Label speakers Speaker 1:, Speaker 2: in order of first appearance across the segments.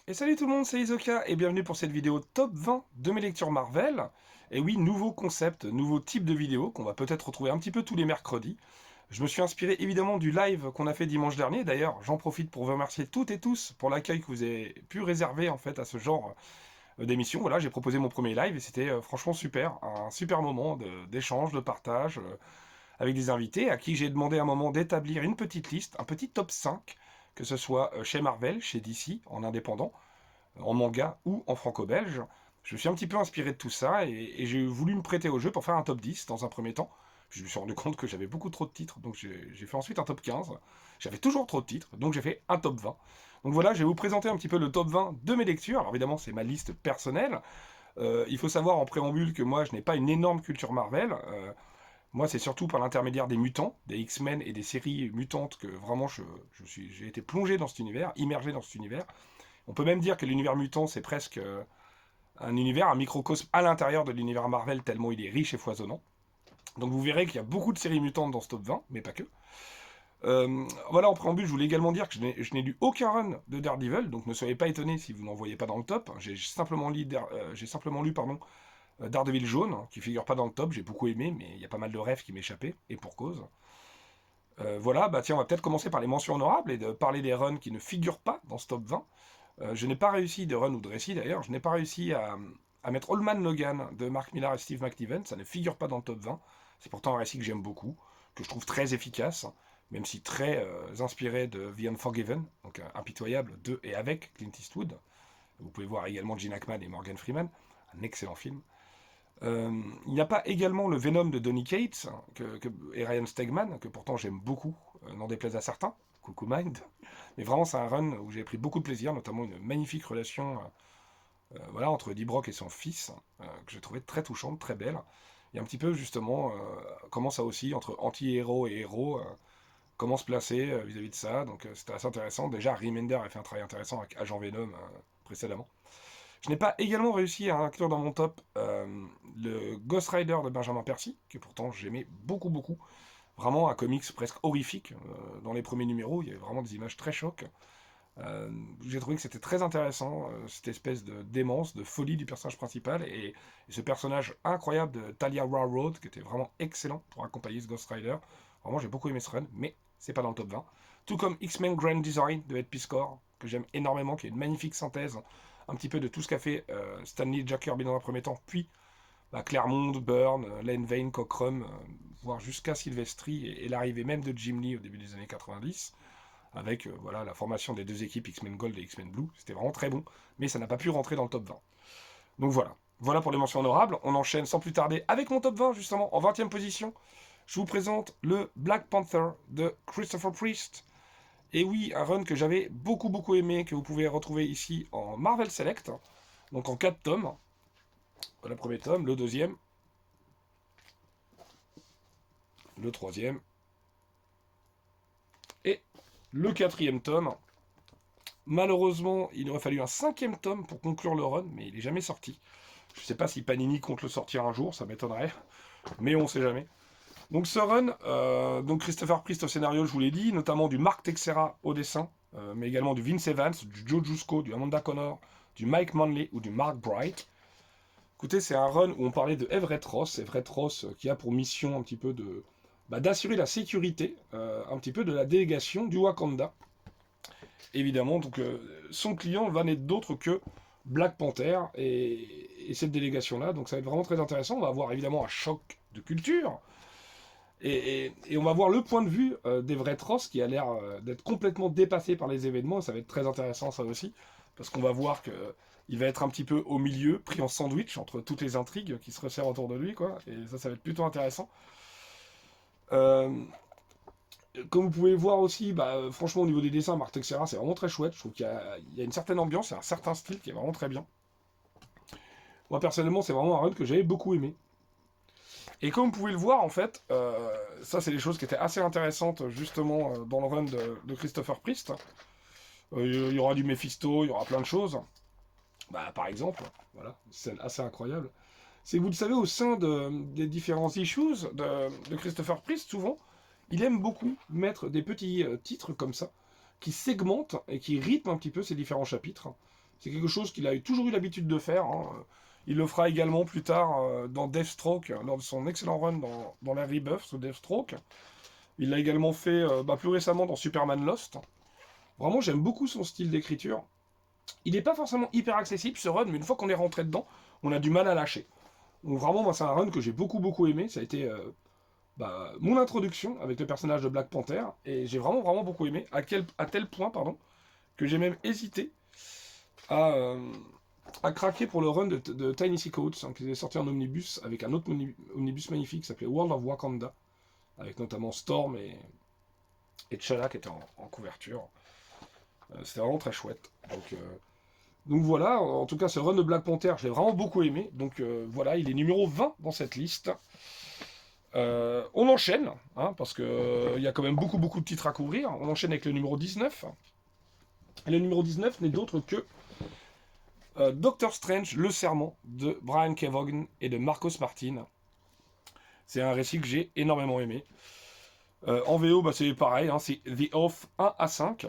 Speaker 1: Et salut tout le monde, c'est Isoka et bienvenue pour cette vidéo top 20 de mes lectures Marvel. Et oui, nouveau concept, nouveau type de vidéo qu'on va peut-être retrouver un petit peu tous les mercredis. Je me suis inspiré évidemment du live qu'on a fait dimanche dernier. D'ailleurs, j'en profite pour vous remercier toutes et tous pour l'accueil que vous avez pu réserver en fait à ce genre d'émission. Voilà, j'ai proposé mon premier live et c'était franchement super, un super moment d'échange, de partage avec des invités à qui j'ai demandé à un moment d'établir une petite liste, un petit top 5, que ce soit chez Marvel, chez DC, en indépendant, en manga ou en franco-belge. Je me suis un petit peu inspiré de tout ça et j'ai voulu me prêter au jeu pour faire un top 10 dans un premier temps. Puis je me suis rendu compte que j'avais beaucoup trop de titres, donc j'ai fait ensuite un top 15. J'avais toujours trop de titres, donc j'ai fait un top 20. Donc voilà, je vais vous présenter un petit peu le top 20 de mes lectures. Alors évidemment, c'est ma liste personnelle. Il faut savoir en préambule que moi, je n'ai pas une énorme culture Marvel. Moi, c'est surtout par l'intermédiaire des mutants, des X-Men et des séries mutantes que vraiment j'ai été plongé dans cet univers, immergé dans cet univers. On peut même dire que l'univers mutant, c'est presque un univers, un microcosme à l'intérieur de l'univers Marvel, tellement il est riche et foisonnant. Donc vous verrez qu'il y a beaucoup de séries mutantes dans ce top 20, mais pas que. Voilà, en préambule, je voulais également dire que je n'ai lu aucun run de Daredevil, donc ne soyez pas étonnés si vous n'en voyez pas dans le top. J'ai simplement lu Daredevil jaune, qui figure pas dans le top, j'ai beaucoup aimé, mais il y a pas mal de rêves qui m'échappaient, et pour cause. Voilà, bah tiens, on va peut-être commencer par les mentions honorables et de parler des runs qui ne figurent pas dans ce top 20. Je n'ai pas réussi, de run ou de récit d'ailleurs, je n'ai pas réussi à mettre Old Man Logan de Mark Millar et Steve McNiven, ça ne figure pas dans le top 20. C'est pourtant un récit que j'aime beaucoup, que je trouve très efficace, même si très inspiré de The Unforgiven, donc impitoyable de et avec Clint Eastwood. Vous pouvez voir également Gene Hackman et Morgan Freeman, un excellent film. Il n'y a pas également le Venom de Donny Cates et Ryan Stegman, que pourtant j'aime beaucoup, n'en déplaise à certains, coucou Mind. Mais vraiment, c'est un run où j'ai pris beaucoup de plaisir, notamment une magnifique relation voilà, entre Eddie Brock et son fils, que j'ai trouvé très touchante, très belle. Et un petit peu justement comment ça aussi, entre anti-héros et héros, comment se placer vis-à-vis de ça. Donc c'était assez intéressant. Déjà, Remender a fait un travail intéressant avec Agent Venom précédemment. Je n'ai pas également réussi à inclure dans mon top le Ghost Rider de Benjamin Percy, que pourtant j'aimais beaucoup, beaucoup. Vraiment un comics presque horrifique. Dans les premiers numéros, il y avait vraiment des images très chocs. J'ai trouvé que c'était très intéressant, cette espèce de démence, de folie du personnage principal, et ce personnage incroyable de Talia Railroad, qui était vraiment excellent pour accompagner ce Ghost Rider. Vraiment, j'ai beaucoup aimé ce run, mais c'est pas dans le top 20. Tout comme X-Men Grand Design de Ed Piscor, que j'aime énormément, qui est une magnifique synthèse un petit peu de tout ce qu'a fait Stanley Jack Kirby dans un premier temps, puis Claremont, Byrne, Len Vein, Cockrum, voire jusqu'à Silvestri et l'arrivée même de Jim Lee au début des années 90, avec voilà, la formation des deux équipes X-Men Gold et X-Men Blue. C'était vraiment très bon, mais ça n'a pas pu rentrer dans le top 20. Donc voilà. Voilà pour les mentions honorables. On enchaîne sans plus tarder avec mon top 20, justement, en 20e position. Je vous présente le Black Panther de Christopher Priest. Et oui, un run que j'avais beaucoup beaucoup aimé, que vous pouvez retrouver ici en Marvel Select, donc en 4 tomes. Le premier tome, le deuxième, le troisième et le quatrième tome. Malheureusement, il aurait fallu un cinquième tome pour conclure le run, mais il n'est jamais sorti. Je ne sais pas si Panini compte le sortir un jour, ça m'étonnerait, mais on ne sait jamais. Donc ce run, donc Christopher Priest au scénario, je vous l'ai dit, notamment du Mark Texeira au dessin, mais également du Vince Evans, du Joe Jusko, du Amanda Connor, du Mike Manley ou du Mark Bright. Écoutez, c'est un run où on parlait de Everett Ross qui a pour mission un petit peu d'assurer la sécurité, un petit peu de la délégation du Wakanda. Évidemment, donc son client va n'être d'autre que Black Panther et cette délégation-là. Donc ça va être vraiment très intéressant. On va avoir évidemment un choc de culture. Et on va voir le point de vue d'Everett Ross qui a l'air d'être complètement dépassé par les événements. Ça va être très intéressant ça aussi. Parce qu'on va voir qu'il va être un petit peu au milieu, pris en sandwich entre toutes les intrigues qui se resserrent autour de lui. Quoi. Et ça va être plutôt intéressant. Euh, Comme vous pouvez voir aussi, franchement au niveau des dessins, Mark Texeira c'est vraiment très chouette. Je trouve qu'il y a une certaine ambiance et un certain style qui est vraiment très bien. Moi personnellement c'est vraiment un run que j'avais beaucoup aimé. Et comme vous pouvez le voir en fait, ça c'est des choses qui étaient assez intéressantes justement dans le run de Christopher Priest. Il y aura du Mephisto, il y aura plein de choses. Par exemple, voilà, une scène assez incroyable. C'est que vous le savez, au sein des différents issues de Christopher Priest, souvent, il aime beaucoup mettre des petits titres comme ça, qui segmentent et qui rythment un petit peu ces différents chapitres. C'est quelque chose qu'il a toujours eu l'habitude de faire. Hein. Il le fera également plus tard dans Deathstroke, lors de son excellent run dans la Rebirth sous Deathstroke. Il l'a également fait plus récemment dans Superman Lost. Vraiment, j'aime beaucoup son style d'écriture. Il n'est pas forcément hyper accessible ce run, mais une fois qu'on est rentré dedans, on a du mal à lâcher. Donc vraiment, moi, c'est un run que j'ai beaucoup aimé. Ça a été mon introduction avec le personnage de Black Panther, et j'ai vraiment beaucoup aimé, à tel point, que j'ai même hésité à craquer pour le run de Tiny Sea Coates, hein, qui est sorti en omnibus, avec un autre omnibus magnifique qui s'appelait World of Wakanda, avec notamment Storm et T'Challa qui étaient en couverture. C'était vraiment très chouette. Donc voilà, en tout cas ce run de Black Panther, je l'ai vraiment beaucoup aimé. Donc voilà, il est numéro 20 dans cette liste. On enchaîne, hein, parce qu'il y a quand même beaucoup de titres à couvrir. On enchaîne avec le numéro 19. Et le numéro 19 n'est d'autre que Doctor Strange, le serment de Brian K. Vaughan et de Marcos Martin. C'est un récit que j'ai énormément aimé. En VO, c'est pareil, hein, c'est The Oath 1 à 5.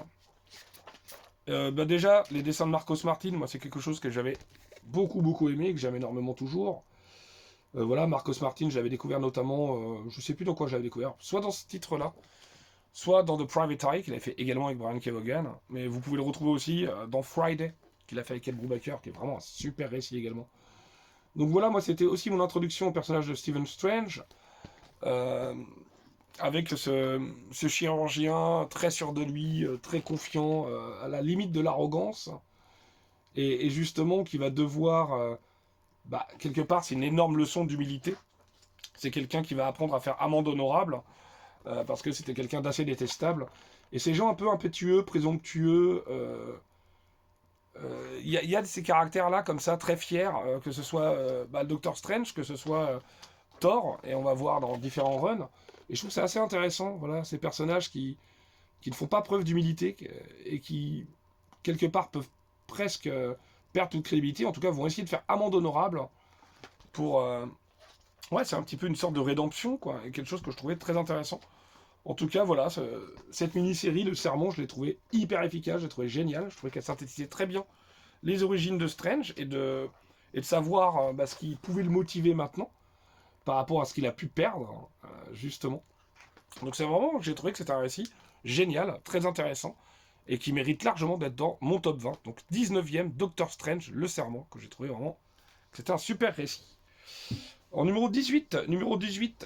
Speaker 1: Déjà, les dessins de Marcos Martin, moi c'est quelque chose que j'avais beaucoup aimé, que j'aime énormément toujours. Voilà, Marcos Martin, je l'avais découvert notamment, je sais plus dans quoi j'avais découvert, soit dans ce titre-là, soit dans The Private Eye, qu'il avait fait également avec Brian K. Vaughan, mais vous pouvez le retrouver aussi dans Friday, qu'il a fait avec Ed Brubaker, qui est vraiment un super récit également. Donc voilà, moi c'était aussi mon introduction au personnage de Stephen Strange, avec ce chirurgien très sûr de lui, très confiant, à la limite de l'arrogance, et justement qui va devoir, quelque part c'est une énorme leçon d'humilité. C'est quelqu'un qui va apprendre à faire amende honorable, parce que c'était quelqu'un d'assez détestable. Et ces gens un peu impétueux, présomptueux, il y a de ces caractères-là, comme ça, très fiers, que ce soit Doctor Strange, que ce soit Thor, et on va voir dans différents runs. Et je trouve que c'est assez intéressant, voilà, ces personnages qui ne font pas preuve d'humilité, et qui, quelque part, peuvent presque perdre toute crédibilité, en tout cas vont essayer de faire amende honorable pour... ouais, c'est un petit peu une sorte de rédemption, quoi, et quelque chose que je trouvais très intéressant. En tout cas, voilà, cette mini-série, Le Sermon, je l'ai trouvé hyper efficace, je l'ai trouvé génial, je trouvais qu'elle synthétisait très bien les origines de Strange, et de savoir ce qui pouvait le motiver maintenant, par rapport à ce qu'il a pu perdre, justement. Donc c'est vraiment, j'ai trouvé que c'était un récit génial, très intéressant, et qui mérite largement d'être dans mon top 20. Donc 19e, Doctor Strange, Le Serment, que j'ai trouvé vraiment que c'était un super récit. En numéro 18,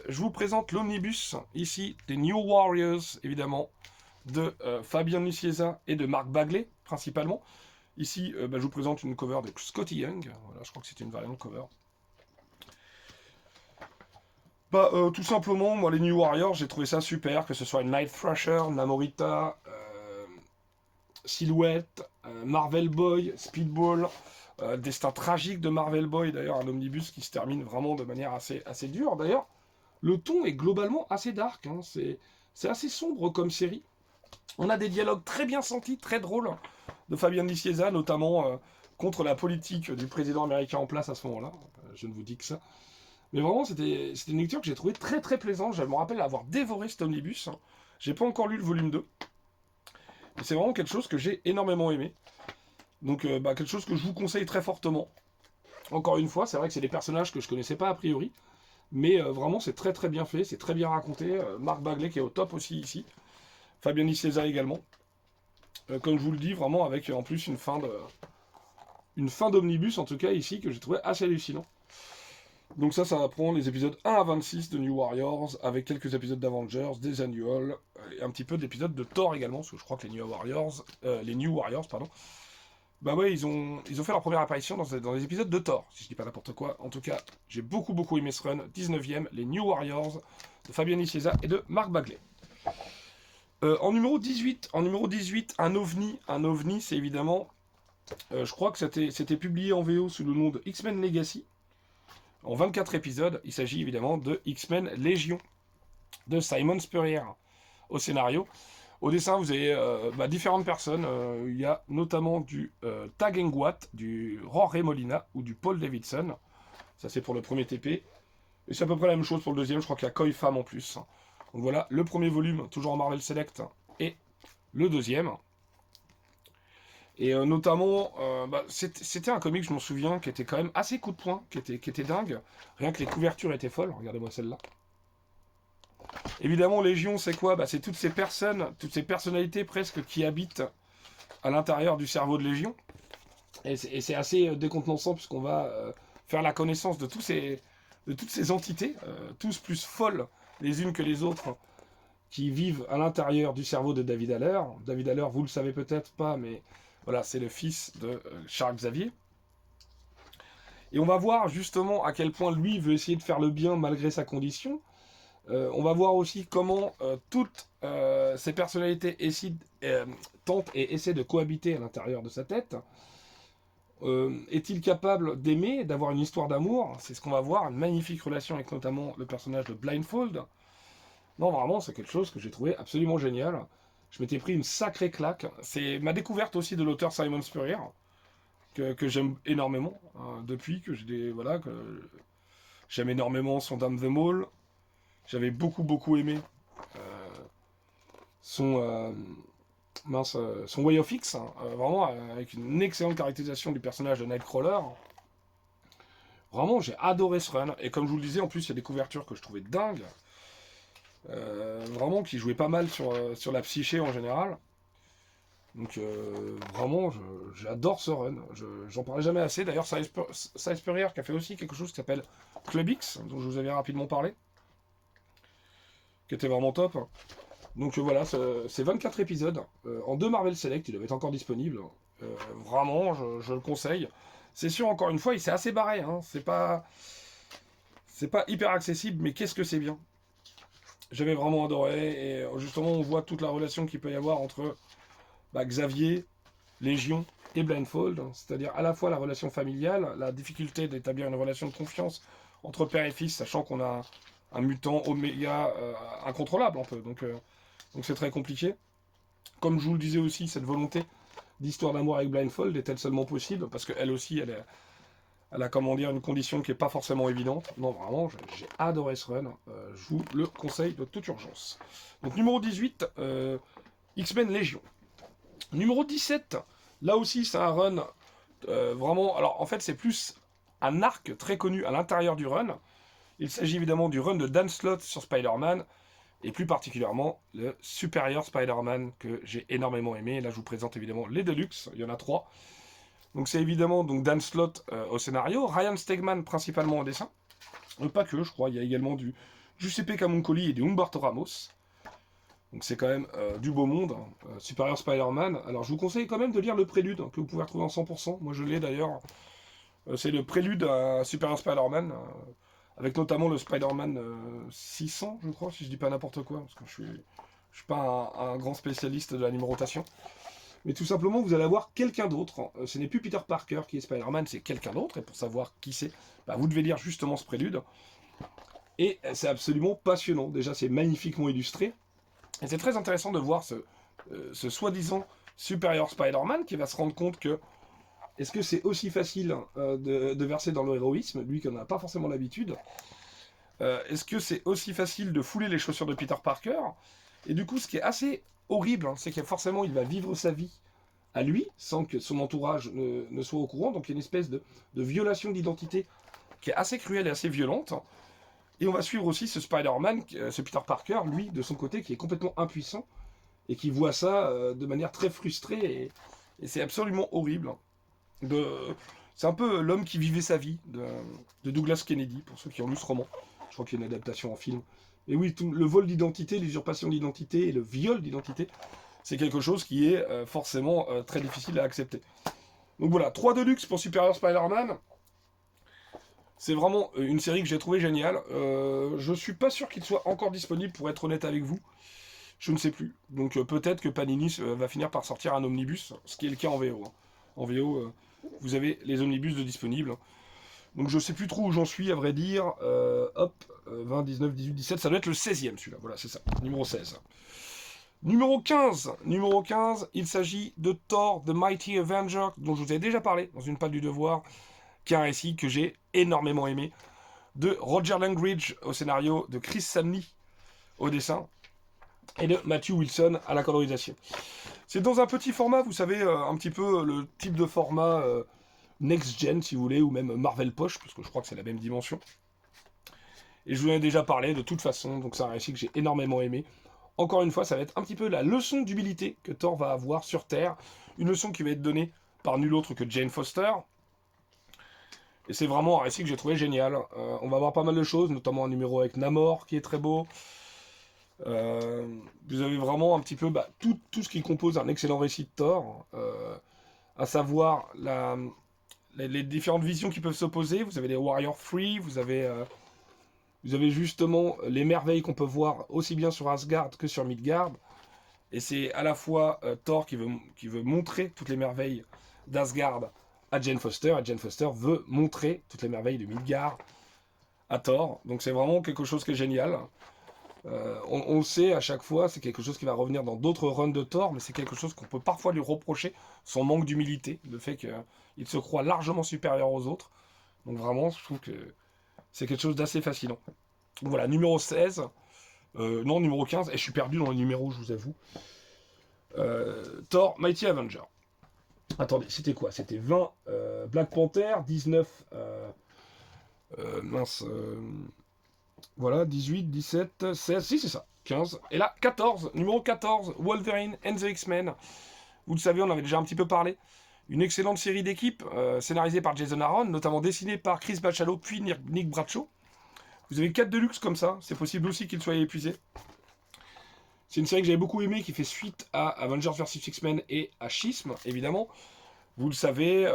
Speaker 1: je vous présente l'omnibus, ici, des New Warriors, évidemment, de Fabian Nicieza et de Mark Bagley, principalement. Ici, je vous présente une cover de Scotty Young, voilà, je crois que c'est une variante cover. Tout simplement, moi, les New Warriors, j'ai trouvé ça super, que ce soit une Night Thrasher, Namorita, Silhouette, Marvel Boy, Speedball, destin tragique de Marvel Boy, d'ailleurs, un omnibus qui se termine vraiment de manière assez dure. D'ailleurs, le ton est globalement assez dark, hein, c'est assez sombre comme série. On a des dialogues très bien sentis, très drôles, de Fabian Nicieza, notamment contre la politique du président américain en place à ce moment-là. Je ne vous dis que ça. Mais vraiment, c'était une lecture que j'ai trouvée très plaisante. Je me rappelle avoir dévoré cet omnibus. J'ai pas encore lu le volume 2. Et c'est vraiment quelque chose que j'ai énormément aimé. Donc, quelque chose que je vous conseille très fortement. Encore une fois, c'est vrai que c'est des personnages que je connaissais pas a priori. Mais vraiment, c'est très bien fait. C'est très bien raconté. Mark Bagley qui est au top aussi ici. Fabian Nicieza également. Comme je vous le dis, vraiment avec en plus une fin d'omnibus, en tout cas ici, que j'ai trouvé assez hallucinant. Donc ça va prendre les épisodes 1 à 26 de New Warriors, avec quelques épisodes d'Avengers, des Annuals, et un petit peu d'épisodes de Thor également, parce que je crois que les New Warriors, ils ont fait leur première apparition dans les épisodes de Thor, si je dis pas n'importe quoi. En tout cas, j'ai beaucoup aimé ce run, 19e, les New Warriors, de Fabian Nicieza et de Mark Bagley. En numéro 18, un ovni, c'est évidemment, je crois que c'était publié en VO sous le nom de X-Men Legacy, en 24 épisodes. Il s'agit évidemment de X-Men Légion, de Simon Spurrier au scénario. Au dessin, vous avez différentes personnes. Il y a notamment du Tag Nguat, du Rory Molina ou du Paul Davidson. Ça, c'est pour le premier TP. Et c'est à peu près la même chose pour le deuxième. Je crois qu'il y a Koi Pham en plus. Donc voilà, le premier volume, toujours en Marvel Select, et le deuxième. Et notamment, c'était un comic, je m'en souviens, qui était quand même assez coup de poing, qui était dingue. Rien que les couvertures étaient folles. Regardez-moi celle-là. Évidemment, Légion, c'est quoi? C'est toutes ces personnes, toutes ces personnalités presque qui habitent à l'intérieur du cerveau de Légion. Et c'est assez décontenançant puisqu'on va faire la connaissance de toutes ces entités, tous plus folles les unes que les autres, qui vivent à l'intérieur du cerveau de David Haller. David Haller, vous le savez peut-être pas, mais voilà, c'est le fils de Charles Xavier. Et on va voir justement à quel point lui veut essayer de faire le bien malgré sa condition. On va voir aussi comment toutes ces personnalités tentent et essaient de cohabiter à l'intérieur de sa tête. Est-il capable d'aimer, d'avoir une histoire d'amour? C'est ce qu'on va voir, une magnifique relation avec notamment le personnage de Blindfold. Non, vraiment, c'est quelque chose que j'ai trouvé absolument génial. Je m'étais pris une sacrée claque. C'est ma découverte aussi de l'auteur Simon Spurrier, que j'aime énormément, hein, depuis que j'aime énormément son Dame the Mall. J'avais beaucoup aimé son son Way of X, hein, vraiment avec une excellente caractérisation du personnage de Nightcrawler. Vraiment, j'ai adoré ce run. Et comme je vous le disais, en plus, il y a des couvertures que je trouvais dingues. Vraiment, qui jouaient pas mal sur la psyché en général. Donc, vraiment, j'adore ce run. J'en parlais jamais assez. D'ailleurs, Cy Spurrier qui a fait aussi quelque chose qui s'appelle Club X, dont je vous avais rapidement parlé, qui était vraiment top. Donc voilà, c'est 24 épisodes en 2 Marvel Select, il doit être encore disponible. Vraiment, je le conseille. C'est sûr, encore une fois, il s'est assez barré. Hein. C'est pas hyper accessible, mais qu'est-ce que c'est bien. J'avais vraiment adoré. Et justement, on voit toute la relation qu'il peut y avoir entre Xavier, Légion et Blindfold. C'est-à-dire à la fois la relation familiale, la difficulté d'établir une relation de confiance entre père et fils, sachant qu'on a un mutant Oméga incontrôlable un peu. Donc c'est très compliqué. Comme je vous le disais aussi, cette volonté d'histoire d'amour avec Blindfold est-elle seulement possible? Parce qu'elle aussi, elle a comment dire, une condition qui n'est pas forcément évidente. Non, vraiment, j'ai adoré ce run. Je vous le conseille de toute urgence. Donc numéro 18, X-Men Légion. Numéro 17, là aussi c'est un run vraiment... Alors en fait c'est plus un arc très connu à l'intérieur du run. Il s'agit évidemment du run de Dan Slott sur Spider-Man, et plus particulièrement le Superior Spider-Man que j'ai énormément aimé. Là je vous présente évidemment les Deluxe, il y en a 3. Donc c'est évidemment donc Dan Slott au scénario, Ryan Stegman principalement au dessin, pas que je crois, il y a également du Giuseppe Camuncoli et du Humberto Ramos. Donc c'est quand même du beau monde, hein. Superior Spider-Man. Alors je vous conseille quand même de lire le prélude, hein, que vous pouvez retrouver en 100%. Moi je l'ai d'ailleurs. C'est le prélude à Superior Spider-Man, avec notamment le Spider-Man 600, je crois, si je dis pas n'importe quoi, parce que je suis pas un grand spécialiste de la numérotation. Mais tout simplement, vous allez avoir quelqu'un d'autre. Ce n'est plus Peter Parker qui est Spider-Man, c'est quelqu'un d'autre. Et pour savoir qui c'est, vous devez lire justement ce prélude. Et c'est absolument passionnant. Déjà, c'est magnifiquement illustré. Et c'est très intéressant de voir ce soi-disant Superior Spider-Man qui va se rendre compte que est-ce que c'est aussi facile de verser dans l'héroïsme, lui qui n'en a pas forcément l'habitude. Est-ce que c'est aussi facile de fouler les chaussures de Peter Parker? Et du coup, ce qui est assez horrible, hein, c'est que forcément il va vivre sa vie à lui, sans que son entourage ne soit au courant. Donc il y a une espèce de violation d'identité qui est assez cruelle et assez violente. Et on va suivre aussi ce Spider-Man, ce Peter Parker, lui, de son côté, qui est complètement impuissant, et qui voit ça de manière très frustrée, et c'est absolument horrible. C'est un peu l'homme qui vivait sa vie, de Douglas Kennedy, pour ceux qui ont lu ce roman. Je crois qu'il y a une adaptation en film. Et oui, le vol d'identité, l'usurpation d'identité et le viol d'identité, c'est quelque chose qui est forcément très difficile à accepter. Donc voilà, 3 Deluxe pour Superior Spider-Man. C'est vraiment une série que j'ai trouvée géniale. Je suis pas sûr qu'il soit encore disponible, pour être honnête avec vous. Je ne sais plus. Donc peut-être que Panini va finir par sortir un omnibus, ce qui est le cas en VO. Hein. En VO, vous avez les omnibus de disponibles. Donc je sais plus trop où j'en suis, à vrai dire. 20, 19, 18, 17, ça doit être le 16e celui-là. Voilà, c'est ça, numéro 16. Numéro 15, il s'agit de Thor, The Mighty Avenger, dont je vous ai déjà parlé dans une palle du devoir, qui est un récit que j'ai énormément aimé, de Roger Langridge au scénario, de Chris Samney au dessin. et de Matthew Wilson à la colorisation. C'est dans un petit format, vous savez, un petit peu le type de format Next Gen, si vous voulez, ou même Marvel Poche, parce que je crois que c'est la même dimension. Et je vous en ai déjà parlé de toute façon, donc c'est un récit que j'ai énormément aimé. Encore une fois, ça va être un petit peu la leçon d'humilité que Thor va avoir sur Terre, une leçon qui va être donnée par nul autre que Jane Foster. Et c'est vraiment un récit que j'ai trouvé génial. On va voir pas mal de choses, notamment un numéro avec Namor qui est très beau. Vous avez vraiment un petit peu tout ce qui compose un excellent récit de Thor, à savoir les différentes visions qui peuvent s'opposer. Vous avez les Warrior 3, vous avez justement les merveilles qu'on peut voir aussi bien sur Asgard que sur Midgard. Et c'est à la fois Thor qui veut montrer toutes les merveilles d'Asgard à Jane Foster, et Jane Foster veut montrer toutes les merveilles de Midgard à Thor. Donc c'est vraiment quelque chose qui est génial. On le sait à chaque fois, c'est quelque chose qui va revenir dans d'autres runs de Thor, mais c'est quelque chose qu'on peut parfois lui reprocher, son manque d'humilité, le fait qu'il se croit largement supérieur aux autres. Donc vraiment, je trouve que c'est quelque chose d'assez fascinant. Donc voilà, numéro 16, non, numéro 15, et je suis perdu dans les numéros, je vous avoue. Thor, Mighty Avenger. Attendez, c'était quoi? C'était 20 Black Panther, 19... mince... voilà, 18, 17, 16, si c'est ça, 15. Et là, 14, numéro 14, Wolverine and the X-Men. Vous le savez, on en avait déjà un petit peu parlé. Une excellente série d'équipes, scénarisée par Jason Aaron, notamment dessinée par Chris Bachalo, puis Nick Bradshaw. Vous avez 4 Deluxe comme ça, c'est possible aussi qu'ils soient épuisés. C'est une série que j'avais beaucoup aimée, qui fait suite à Avengers vs X-Men et à Schism, évidemment. Vous le savez,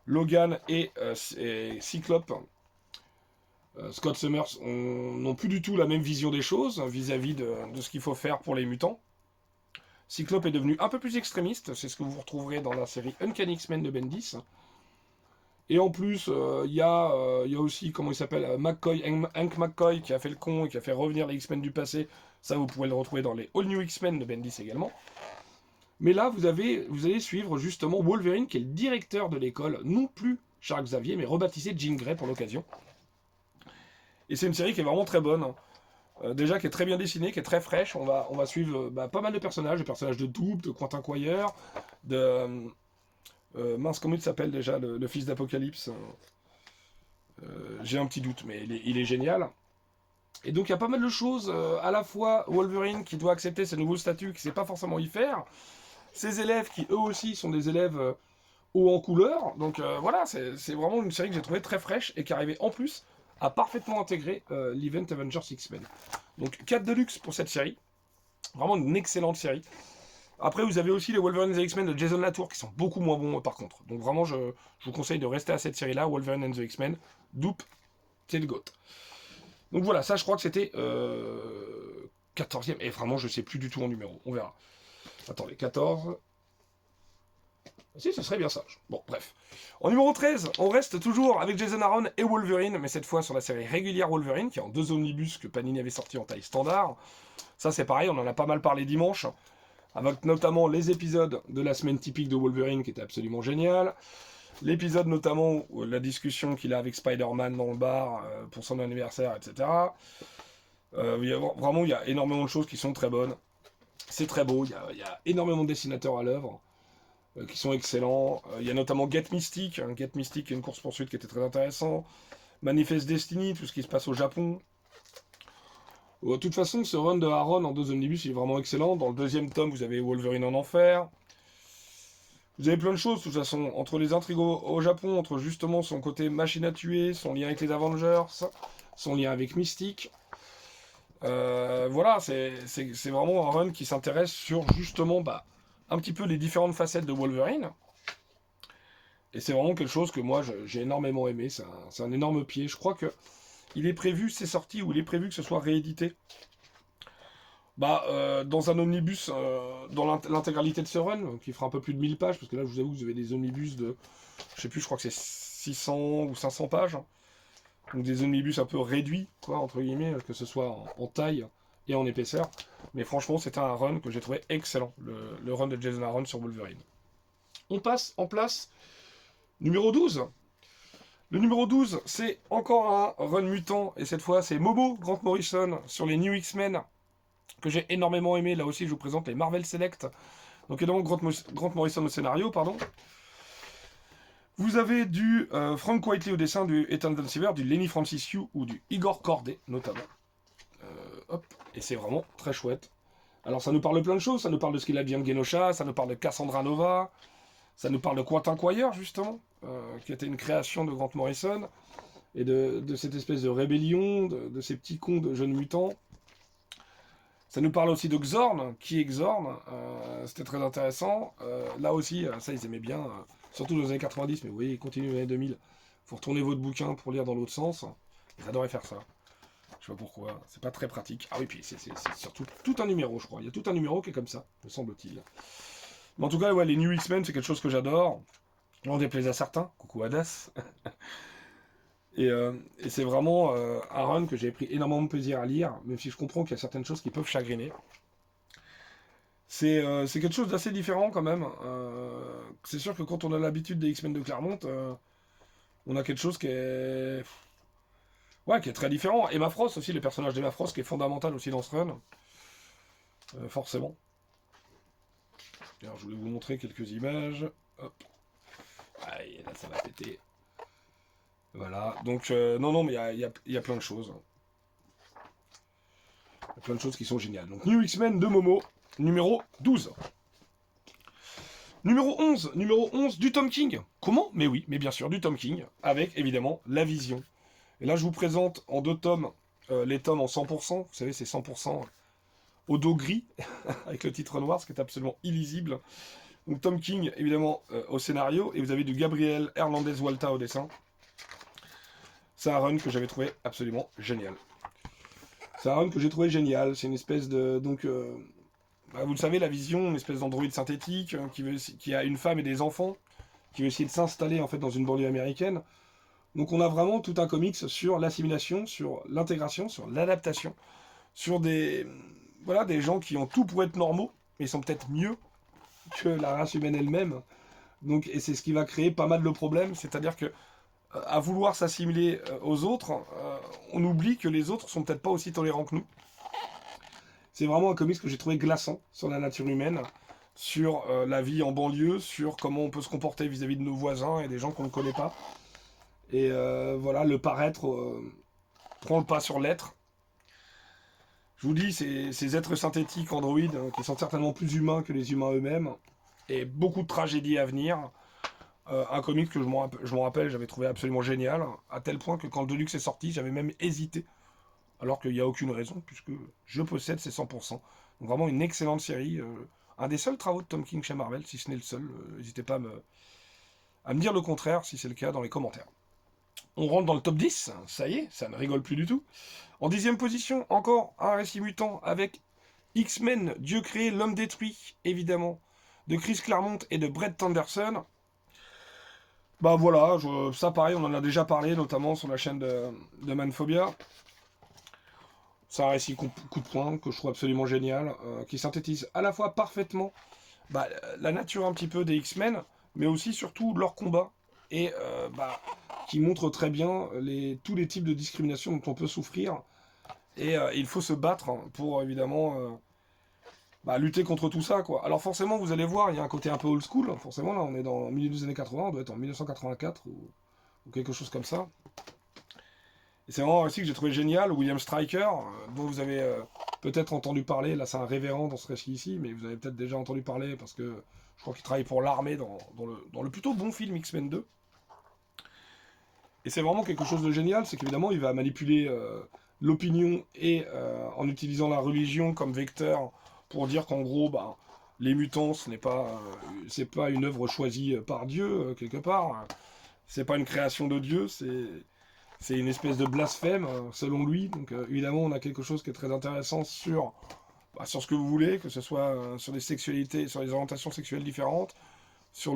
Speaker 1: Logan et Cyclope, Scott Summers, n'ont plus du tout la même vision des choses vis-à-vis de ce qu'il faut faire pour les mutants. Cyclope est devenu un peu plus extrémiste, c'est ce que vous retrouverez dans la série Uncanny X-Men de Bendis. Et en plus, il y a aussi, comment il s'appelle, McCoy, Hank McCoy, qui a fait le con et qui a fait revenir les X-Men du passé. Ça, vous pouvez le retrouver dans les All New X-Men de Bendis également. Mais là, vous allez suivre justement Wolverine, qui est le directeur de l'école, non plus Charles Xavier, mais rebaptisé Jean Grey pour l'occasion. Et c'est une série qui est vraiment très bonne. Déjà, qui est très bien dessinée, qui est très fraîche. On va suivre pas mal de personnages de Doom, de Quentin Quire, de... mince, comment il s'appelle déjà, le fils d'Apocalypse. J'ai un petit doute, mais il est génial. Et donc il y a pas mal de choses, à la fois Wolverine qui doit accepter ses nouveaux statuts, qui ne sait pas forcément y faire, ses élèves qui eux aussi sont des élèves hauts en couleur, donc voilà, c'est vraiment une série que j'ai trouvée très fraîche et qui arrivait en plus à parfaitement intégrer l'Event Avengers X-Men. Donc 4 Deluxe pour cette série, vraiment une excellente série. Après vous avez aussi les Wolverine and the X-Men de Jason Latour qui sont beaucoup moins bons par contre, donc vraiment je vous conseille de rester à cette série là, Wolverine and the X-Men, Doop, c'est le GOAT. Donc voilà, ça je crois que c'était 14e, et vraiment je sais plus du tout en numéro, on verra. Attendez, 14... Si, ce serait bien ça. Bon, bref. En numéro 13, on reste toujours avec Jason Aaron et Wolverine, mais cette fois sur la série régulière Wolverine, qui est en 2 omnibus que Panini avait sorti en taille standard. Ça c'est pareil, on en a pas mal parlé dimanche, avec notamment les épisodes de la semaine typique de Wolverine qui était absolument génial. L'épisode notamment, la discussion qu'il a avec Spider-Man dans le bar pour son anniversaire, etc. Vraiment, il y a énormément de choses qui sont très bonnes. C'est très beau, il y a énormément de dessinateurs à l'œuvre qui sont excellents. Il y a notamment Get Mystic, Get Mystic, une course-poursuite qui était très intéressant. Manifest Destiny, tout ce qui se passe au Japon. De toute façon, ce run de Aaron en 2 omnibus, il est vraiment excellent. Dans le 2e tome, vous avez Wolverine en enfer. Vous avez plein de choses, de toute façon, entre les intrigues au Japon, entre justement son côté machine à tuer, son lien avec les Avengers, son lien avec Mystique. Voilà, c'est vraiment un run qui s'intéresse sur justement un petit peu les différentes facettes de Wolverine. Et c'est vraiment quelque chose que moi j'ai énormément aimé, c'est un énorme pied. Je crois que il est prévu, c'est sorti, ou il est prévu que ce soit réédité. Dans un omnibus, dans l'intégralité de ce run, qui fera un peu plus de 1000 pages, parce que là je vous avoue que vous avez des omnibus de, je sais plus, je crois que c'est 600 ou 500 pages. Donc des omnibus un peu réduits, quoi, entre guillemets, que ce soit en taille et en épaisseur. Mais franchement, c'était un run que j'ai trouvé excellent, le run de Jason Aaron sur Wolverine. On passe en place numéro 12. Le numéro 12, c'est encore un run mutant, et cette fois c'est Momo Grant Morrison sur les New X-Men que j'ai énormément aimé. Là aussi, je vous présente les Marvel Select. Donc évidemment, Grant Morrison au scénario, pardon. Vous avez du Frank Whiteley au dessin, du Ethan Van Sciver, du Lenny Francis Yu ou du Igor Corday, notamment. Hop, et c'est vraiment très chouette. Alors ça nous parle de plein de choses, ça nous parle de ce qu'il advient de Genosha, ça nous parle de Cassandra Nova, ça nous parle de Quentin Quire, justement, qui était une création de Grant Morrison, et de cette espèce de rébellion, de ces petits cons de jeunes mutants. Ça nous parle aussi de Xorn, qui est Xorn, c'était très intéressant. Là aussi, ça ils aimaient bien, surtout dans les années 90, mais oui, continue dans les années 2000. Faut retourner votre bouquin pour lire dans l'autre sens. Ils adoraient faire ça. Je sais pas pourquoi, c'est pas très pratique. Ah oui, puis c'est surtout tout un numéro, je crois. Il y a tout un numéro qui est comme ça, me semble-t-il. Mais en tout cas, ouais, les New X-Men, c'est quelque chose que j'adore. On déplaise à certains. Coucou Hadas. Et c'est vraiment un run que j'ai pris énormément de plaisir à lire, même si je comprends qu'il y a certaines choses qui peuvent chagriner. C'est quelque chose d'assez différent quand même. C'est sûr que quand on a l'habitude des X-Men de Claremont, on a quelque chose qui est... Ouais, qui est très différent. Emma Frost aussi, le personnage d'Emma Frost qui est fondamental aussi dans ce run. Forcément. Alors je voulais vous montrer quelques images. Hop. Aïe, là ça va péter. Voilà, donc non, mais il y a plein de choses. Il y a plein de choses qui sont géniales. Donc New X-Men de Momo, numéro 12. Numéro 11 du Tom King. Comment? Mais oui, mais bien sûr, du Tom King, avec évidemment La Vision. Et là, je vous présente en 2 tomes, les tomes en 100%. Vous savez, c'est 100% au dos gris, avec le titre noir, ce qui est absolument illisible. Donc Tom King, évidemment, au scénario, et vous avez du Gabriel Hernandez Walta au dessin. C'est un run que j'avais trouvé absolument génial. C'est un run que j'ai trouvé génial. C'est une espèce de... Donc, vous le savez, La Vision, une espèce d'androïde synthétique qui a une femme et des enfants, qui veut essayer de s'installer en fait dans une banlieue américaine. Donc on a vraiment tout un comics sur l'assimilation, sur l'intégration, sur l'adaptation, sur des gens qui ont tout pour être normaux, mais ils sont peut-être mieux que la race humaine elle-même. Donc, et c'est ce qui va créer pas mal de problèmes, c'est-à-dire que à vouloir s'assimiler aux autres, on oublie que les autres sont peut-être pas aussi tolérants que nous. C'est vraiment un comics que j'ai trouvé glaçant sur la nature humaine, sur la vie en banlieue, sur comment on peut se comporter vis-à-vis de nos voisins et des gens qu'on ne connaît pas. Et voilà, le paraître prend le pas sur l'être. Je vous dis, ces êtres synthétiques androïdes qui sont certainement plus humains que les humains eux-mêmes, et beaucoup de tragédies à venir. Un comic que je m'en rappelle, j'avais trouvé absolument génial, à tel point que quand le Deluxe est sorti, j'avais même hésité, alors qu'il n'y a aucune raison, puisque je possède ces 100%. Donc vraiment une excellente série, un des seuls travaux de Tom King chez Marvel, si ce n'est le seul. N'hésitez pas à me dire le contraire, si c'est le cas, dans les commentaires. On rentre dans le top 10, ça y est, ça ne rigole plus du tout. En 10e position, encore un récit mutant avec X-Men, Dieu créé, l'homme détruit, évidemment, de Chris Claremont et de Brett Anderson. Bah voilà, ça pareil, on en a déjà parlé, notamment sur la chaîne de Manphobia. C'est un récit coup de poing que je trouve absolument génial, qui synthétise à la fois parfaitement la nature un petit peu des X-Men, mais aussi surtout leur combat, et qui montre très bien tous les types de discrimination dont on peut souffrir. Et il faut se battre pour évidemment lutter contre tout ça, quoi. Alors forcément, vous allez voir, il y a un côté un peu old school. Forcément, là, on est dans le milieu des années 80, on doit être en 1984 ou quelque chose comme ça. Et c'est vraiment un récit que j'ai trouvé génial. William Stryker, dont vous avez peut-être entendu parler. Là, c'est un révérend dans ce récit ici, mais vous avez peut-être déjà entendu parler parce que je crois qu'il travaille pour l'armée dans le plutôt bon film X-Men 2. Et c'est vraiment quelque chose de génial, c'est qu'évidemment, il va manipuler l'opinion et en utilisant la religion comme vecteur pour dire qu'en gros, les mutants, c'est pas une œuvre choisie par Dieu, quelque part. C'est pas une création de Dieu, c'est une espèce de blasphème, selon lui. Donc évidemment, on a quelque chose qui est très intéressant sur ce que vous voulez, que ce soit sur les sexualités, sur les orientations sexuelles différentes, sur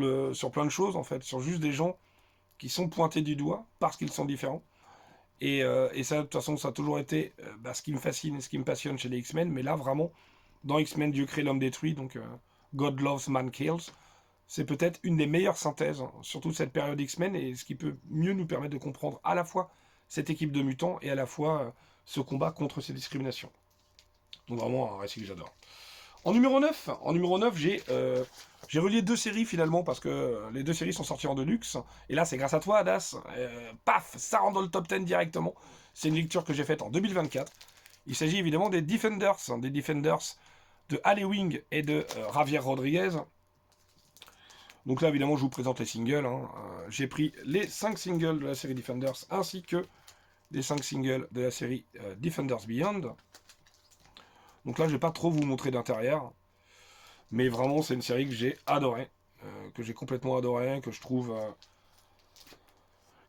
Speaker 1: plein de choses, en fait, sur juste des gens qui sont pointés du doigt parce qu'ils sont différents. Et ça, de toute façon, ça a toujours été ce qui me fascine et ce qui me passionne chez les X-Men. Mais là, vraiment, dans X-Men, Dieu crée, l'homme détruit, donc God loves, man kills, c'est peut-être une des meilleures synthèses, surtout de cette période X-Men, et ce qui peut mieux nous permettre de comprendre à la fois cette équipe de mutants et à la fois ce combat contre ces discriminations. Donc vraiment un récit que j'adore. En numéro 9, j'ai relié 2 séries finalement parce que les 2 séries sont sorties en deluxe. Et là, c'est grâce à toi, Adas. Paf, ça rentre dans le top 10 directement. C'est une lecture que j'ai faite en 2024. Il s'agit évidemment des Defenders de Ali Wing et de Javier Rodriguez. Donc là, évidemment, je vous présente les singles. J'ai pris les 5 singles de la série Defenders ainsi que les 5 singles de la série Defenders Beyond. Donc là, je vais pas trop vous montrer d'intérieur. Mais vraiment, c'est une série que j'ai adorée. Que j'ai complètement adorée. Que je trouve...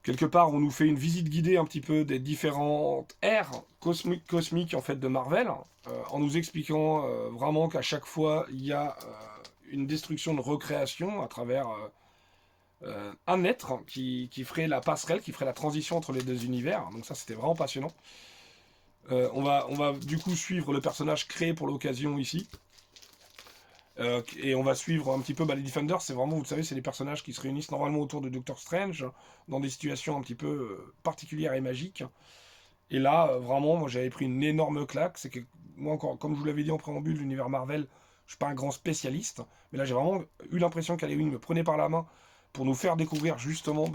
Speaker 1: quelque part, on nous fait une visite guidée un petit peu des différentes ères cosmiques en fait, de Marvel. En nous expliquant vraiment qu'à chaque fois, il y a une destruction de recréation à travers un être qui ferait la passerelle, qui ferait la transition entre les deux univers. Donc ça, c'était vraiment passionnant. On va du coup suivre le personnage créé pour l'occasion ici. Et on va suivre un petit peu les Defenders, c'est vraiment, vous le savez, c'est les personnages qui se réunissent normalement autour de Doctor Strange, dans des situations un petit peu particulières et magiques. Et là, vraiment, moi j'avais pris une énorme claque, c'est que moi encore, comme je vous l'avais dit en préambule, l'univers Marvel, je suis pas un grand spécialiste, mais là j'ai vraiment eu l'impression qu'Halloween me prenait par la main pour nous faire découvrir justement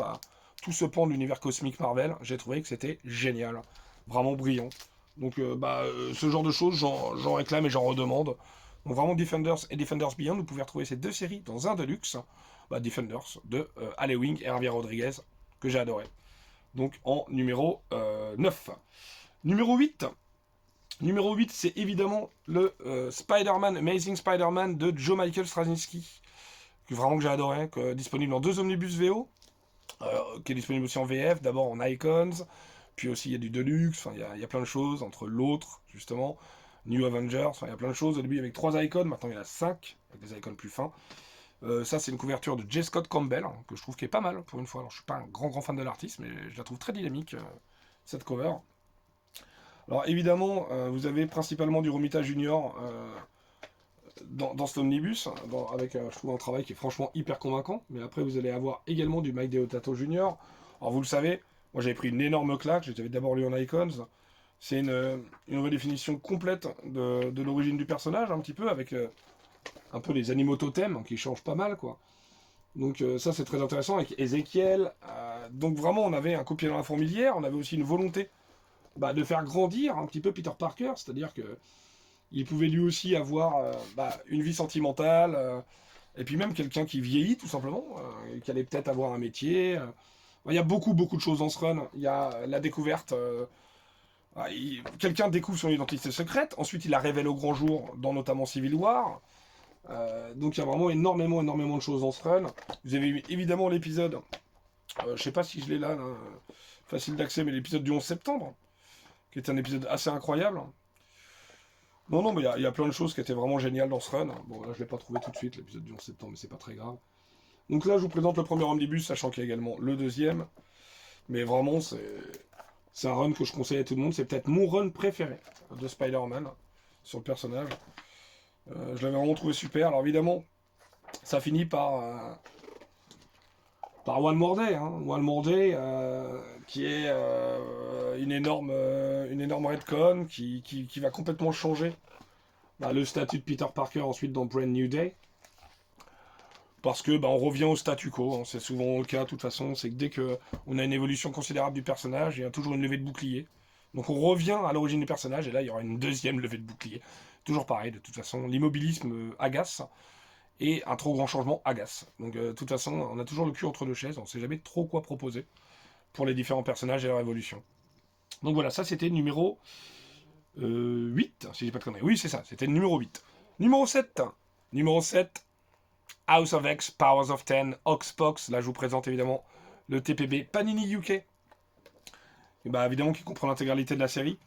Speaker 1: tout ce pan de l'univers cosmique Marvel. J'ai trouvé que c'était génial, vraiment brillant. Donc ce genre de choses, j'en réclame et j'en redemande. Donc vraiment Defenders et Defenders Beyond, vous pouvez retrouver ces 2 séries dans un deluxe. Defenders de Ali Wing et Javier Rodriguez, que j'ai adoré. Donc en numéro 9. Numéro 8. Numéro 8, c'est évidemment le Spider-Man, Amazing Spider-Man de Joe Michael Straczynski. Vraiment que j'ai adoré, disponible en 2 omnibus VO, qui est disponible aussi en VF, d'abord en Icons, puis aussi il y a du Deluxe, il y a plein de choses, entre l'autre, justement, New Avengers, il y a plein de choses. Au début, avec 3 icons, maintenant il y en a 5, avec des icons plus fins. Ça, c'est une couverture de J. Scott Campbell, que je trouve qui est pas mal pour une fois. Alors, je suis pas un grand fan de l'artiste, mais je la trouve très dynamique, cette cover. Alors, évidemment, vous avez principalement du Romita Junior dans cet omnibus, avec, je trouve, un travail qui est franchement hyper convaincant. Mais après, vous allez avoir également du Mike Deodato Junior. Alors, vous le savez, moi j'avais pris une énorme claque, j'avais d'abord lu en Icons. C'est une redéfinition complète de l'origine du personnage, un petit peu, avec un peu les animaux totems, qui changent pas mal, quoi. Donc ça, c'est très intéressant, avec Ezekiel. Donc vraiment, on avait un copier dans la fourmilière, on avait aussi une volonté de faire grandir un petit peu Peter Parker, c'est-à-dire que il pouvait lui aussi avoir une vie sentimentale, et puis même quelqu'un qui vieillit, tout simplement, qui allait peut-être avoir un métier. Il y a beaucoup de choses dans ce run. Il y a la découverte... quelqu'un découvre son identité secrète, ensuite il la révèle au grand jour dans notamment Civil War. Donc il y a vraiment énormément de choses dans ce run. Vous avez eu évidemment l'épisode, je sais pas si je l'ai là, facile d'accès, mais l'épisode du 11 septembre, qui est un épisode assez incroyable. Non, mais il y a plein de choses qui étaient vraiment géniales dans ce run. Bon, là je l'ai pas trouvé tout de suite, l'épisode du 11 septembre, mais c'est pas très grave. Donc là je vous présente le premier omnibus, sachant qu'il y a également le deuxième. Mais vraiment, c'est un run que je conseille à tout le monde. C'est peut-être mon run préféré de Spider-Man sur le personnage. Je l'avais vraiment trouvé super. Alors évidemment, ça finit par One More Day. One More Day, qui est une énorme retcon qui va complètement changer le statut de Peter Parker ensuite dans Brand New Day. Parce que on revient au statu quo, c'est souvent le cas de toute façon, c'est que dès qu'on a une évolution considérable du personnage, il y a toujours une levée de bouclier. Donc on revient à l'origine du personnage, et là il y aura une deuxième levée de bouclier. Toujours pareil, de toute façon, l'immobilisme agace, et un trop grand changement agace. Donc de toute façon, on a toujours le cul entre 2 chaises, on ne sait jamais trop quoi proposer pour les différents personnages et leur évolution. Donc voilà, ça c'était le numéro 8, si j'ai pas de conneries. Oui, c'est ça, c'était le numéro 8. Numéro 7. Numéro 7. House of X, Powers of 10, Oxbox. Là, je vous présente évidemment le TPB Panini UK. Et évidemment, qui comprend l'intégralité de la série.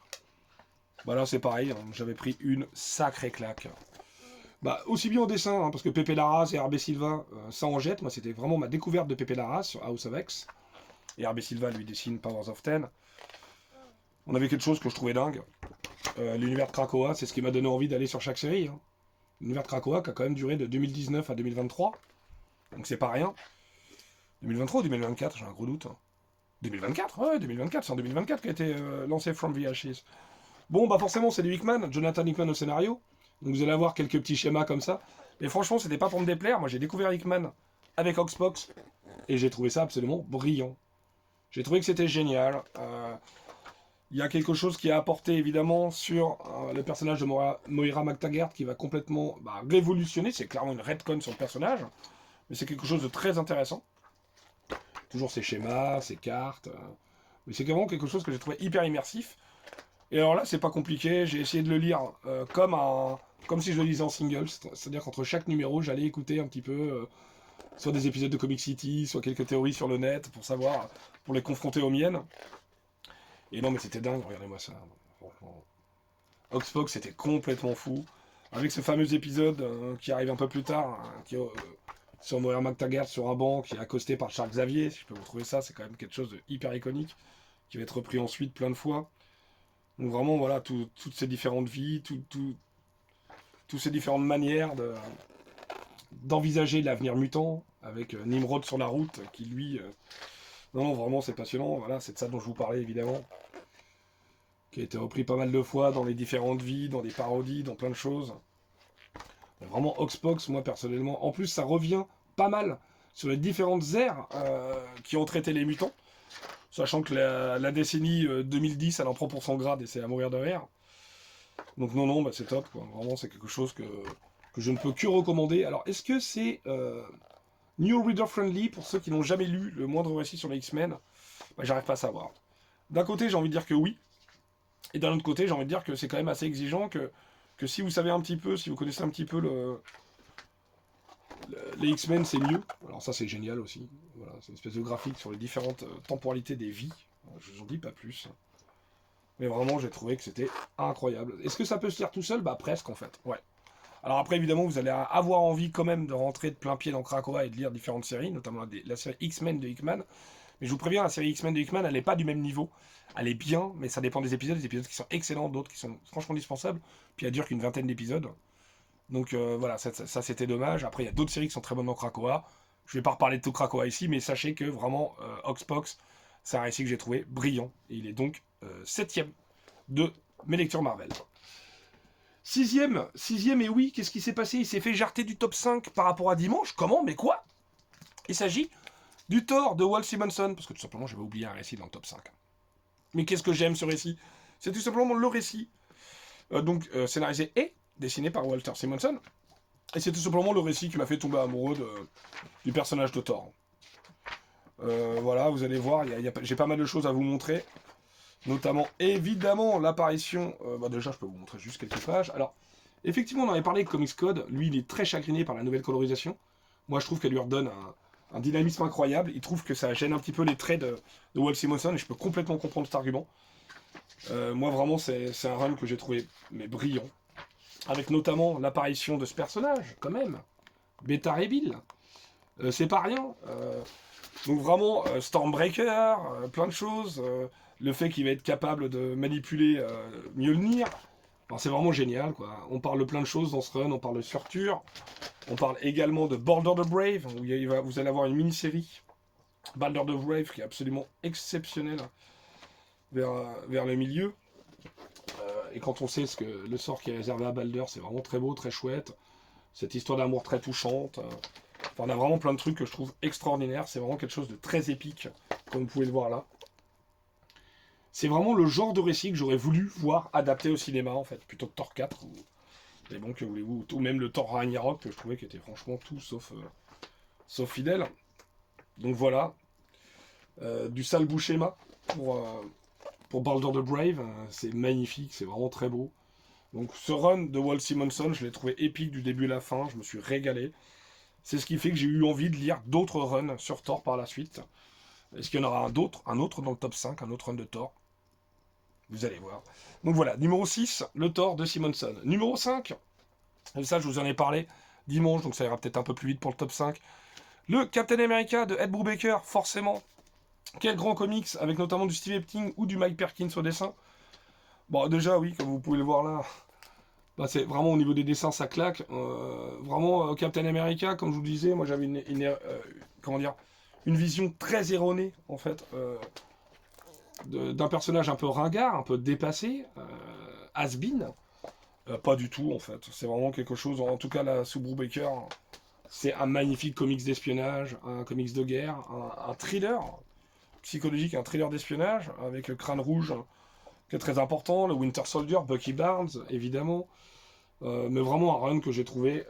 Speaker 1: Là, c'est pareil. J'avais pris une sacrée claque. Aussi bien en dessin, parce que Pepe Larraz et RB Silva, ça en jette. Moi, c'était vraiment ma découverte de Pepe Larraz sur House of X. Et RB Silva, lui, dessine Powers of 10. On avait quelque chose que je trouvais dingue. L'univers de Krakoa, c'est ce qui m'a donné envie d'aller sur chaque série. L'univers de Krakoa qui a quand même duré de 2019 à 2023. Donc c'est pas rien. 2023 ou 2024, j'ai un gros doute. 2024, ouais, 2024, c'est en 2024 qu'a été lancé From the Ashes. Bon, bah forcément, c'est du Hickman, Jonathan Hickman au scénario. Donc vous allez avoir quelques petits schémas comme ça. Mais franchement, c'était pas pour me déplaire. Moi, j'ai découvert Hickman avec Oxbox et j'ai trouvé ça absolument brillant. J'ai trouvé que c'était génial. Il y a quelque chose qui a apporté évidemment sur le personnage de Moira MacTaggert qui va complètement révolutionner. C'est clairement une retcon sur le personnage. Mais c'est quelque chose de très intéressant. Toujours ses schémas, ses cartes. Mais c'est vraiment quelque chose que j'ai trouvé hyper immersif. Et alors là, c'est pas compliqué, j'ai essayé de le lire comme si je le lisais en single, c'est-à-dire qu'entre chaque numéro, j'allais écouter un petit peu soit des épisodes de Comic City, soit quelques théories sur le net pour savoir, pour les confronter aux miennes. Et non, mais c'était dingue, regardez-moi ça. Franchement. Oxbox, c'était complètement fou. Avec ce fameux épisode qui arrive un peu plus tard, sur Moira MacTaggert sur un banc, qui est accosté par Charles Xavier. Si je peux vous trouver ça, c'est quand même quelque chose de hyper iconique, qui va être repris ensuite plein de fois. Donc vraiment, voilà, toutes ces différentes vies, toutes ces différentes manières d'envisager l'avenir mutant, avec Nimrod sur la route, qui lui... Non, non, vraiment, c'est passionnant. Voilà, c'est de ça dont je vous parlais, évidemment. Qui a été repris pas mal de fois dans les différentes vies, dans des parodies, dans plein de choses. Vraiment, Oxbox, moi, personnellement... En plus, ça revient pas mal sur les différentes ères qui ont traité les mutants. Sachant que la décennie 2010, elle en prend pour son grade et c'est à mourir de rire. Donc non, non, c'est top, quoi. Vraiment, c'est quelque chose que je ne peux que recommander. Alors, est-ce que c'est New Reader Friendly pour ceux qui n'ont jamais lu le moindre récit sur les X-Men? J'arrive pas à savoir. D'un côté, j'ai envie de dire que oui. Et d'un autre côté, j'ai envie de dire que c'est quand même assez exigeant que si vous savez un petit peu, si vous connaissez un petit peu les X-Men, c'est mieux. Alors ça, c'est génial aussi. Voilà, c'est une espèce de graphique sur les différentes temporalités des vies. Je vous en dis pas plus. Mais vraiment, j'ai trouvé que c'était incroyable. Est-ce que ça peut se lire tout seul? Bah presque en fait, ouais. Alors après, évidemment, vous allez avoir envie quand même de rentrer de plein pied dans Krakoa et de lire différentes séries, notamment la série X-Men de Hickman. Mais je vous préviens, la série X-Men de Hickman, elle n'est pas du même niveau. Elle est bien, mais ça dépend des épisodes qui sont excellents, d'autres qui sont franchement dispensables. Puis elle dure qu'une vingtaine d'épisodes. Donc voilà, ça c'était dommage. Après, il y a d'autres séries qui sont très bonnes dans Krakoa. Je vais pas reparler de tout Krakoa ici, mais sachez que vraiment, Oxbox, c'est un récit que j'ai trouvé brillant. Et il est donc 7ème de mes lectures Marvel. Sixième, et oui, qu'est-ce qui s'est passé? Il s'est fait jarter du top 5 par rapport à dimanche. Comment? Mais quoi? Il s'agit du Thor de Walt Simonson, parce que tout simplement j'avais oublié un récit dans le top 5. Mais qu'est-ce que j'aime ce récit? C'est tout simplement le récit, scénarisé et dessiné par Walter Simonson. Et c'est tout simplement le récit qui m'a fait tomber amoureux du personnage de Thor. Voilà, vous allez voir, j'ai pas mal de choses à vous montrer. Notamment, évidemment, l'apparition... déjà, je peux vous montrer juste quelques pages. Alors, effectivement, on en avait parlé avec Comics Code. Lui, il est très chagriné par la nouvelle colorisation. Moi, je trouve qu'elle lui redonne un dynamisme incroyable. Il trouve que ça gêne un petit peu les traits de Walt Simonson, et je peux complètement comprendre cet argument. Moi, vraiment, c'est un run que j'ai trouvé brillant. Avec notamment l'apparition de ce personnage, quand même. Beta Ray Bill. C'est pas rien. Donc vraiment, Stormbreaker, plein de choses. Le fait qu'il va être capable de manipuler Mjolnir. C'est vraiment génial, quoi. On parle de plein de choses dans ce run. On parle de Surtur. On parle également de Balder the Brave, où vous allez avoir une mini-série. Balder the Brave, qui est absolument exceptionnelle vers le milieu. Et quand on sait le sort qui est réservé à Balder, c'est vraiment très beau, très chouette. Cette histoire d'amour très touchante. Enfin, on a vraiment plein de trucs que je trouve extraordinaires. C'est vraiment quelque chose de très épique, comme vous pouvez le voir là. C'est vraiment le genre de récit que j'aurais voulu voir adapté au cinéma, en fait, plutôt que Thor 4. Mais bon, que voulez-vous, ou même le Thor Ragnarok, que je trouvais qui était franchement tout sauf fidèle. Donc voilà. Du sale bout schéma pour Balder the Brave. C'est magnifique, c'est vraiment très beau. Donc ce run de Walt Simonson, je l'ai trouvé épique du début à la fin, je me suis régalé. C'est ce qui fait que j'ai eu envie de lire d'autres runs sur Thor par la suite. Est-ce qu'il y en aura un autre dans le top 5, un autre run de Thor? Vous allez voir. Donc voilà, numéro 6, le Thor de Simonson. Numéro 5, et ça je vous en ai parlé dimanche, donc ça ira peut-être un peu plus vite pour le top 5. Le Captain America de Ed Brubaker, forcément. Quel grand comics, avec notamment du Steve Epting ou du Mike Perkins au dessin. Bon, déjà, oui, comme vous pouvez le voir là, c'est vraiment au niveau des dessins, ça claque. Vraiment, Captain America, comme je vous le disais, moi j'avais une vision très erronée, en fait, d'un personnage un peu ringard, un peu dépassé. has-been. Pas du tout, en fait. C'est vraiment quelque chose, en tout cas, là, sous Brubaker, c'est un magnifique comics d'espionnage, un comics de guerre, un thriller psychologique, un thriller d'espionnage, avec le Crâne Rouge, qui est très important, le Winter Soldier, Bucky Barnes, évidemment. Mais vraiment un run que j'ai trouvé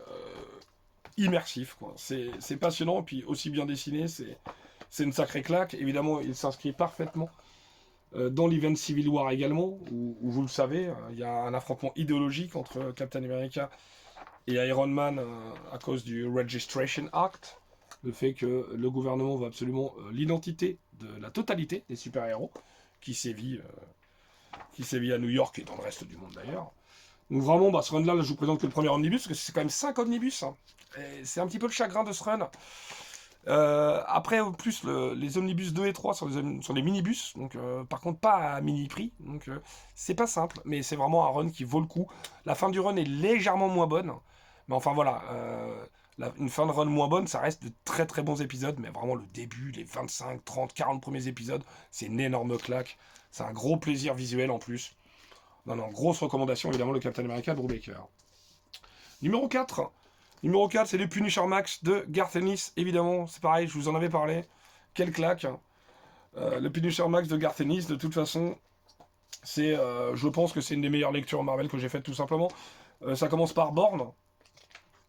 Speaker 1: immersif, quoi. C'est passionnant, et puis aussi bien dessiné, c'est une sacrée claque. Évidemment, il s'inscrit parfaitement dans l'event Civil War également, où vous le savez, il y a un affrontement idéologique entre Captain America et Iron Man à cause du Registration Act, le fait que le gouvernement veut absolument l'identité de la totalité des super-héros qui sévit à New York et dans le reste du monde d'ailleurs. Donc vraiment, ce run-là, je vous présente que le premier omnibus, parce que c'est quand même 5 omnibus. Hein. C'est un petit peu le chagrin de ce run. Après, en plus, les omnibus 2 et 3 sont des minibus, donc par contre pas à mini prix, donc c'est pas simple, mais c'est vraiment un run qui vaut le coup. La fin du run est légèrement moins bonne, mais enfin voilà, une fin de run moins bonne, ça reste de très très bons épisodes, mais vraiment le début, les 25, 30, 40 premiers épisodes, c'est une énorme claque, c'est un gros plaisir visuel en plus. Non, grosse recommandation, évidemment, le Captain America de Brubaker. Numéro 4. Numéro 4, c'est le Punisher Max de Garth Ennis. Évidemment, c'est pareil, je vous en avais parlé. Quelle claque. Le Punisher Max de Garth Ennis, de toute façon, je pense que c'est une des meilleures lectures Marvel que j'ai faites, tout simplement. Ça commence par Bourne.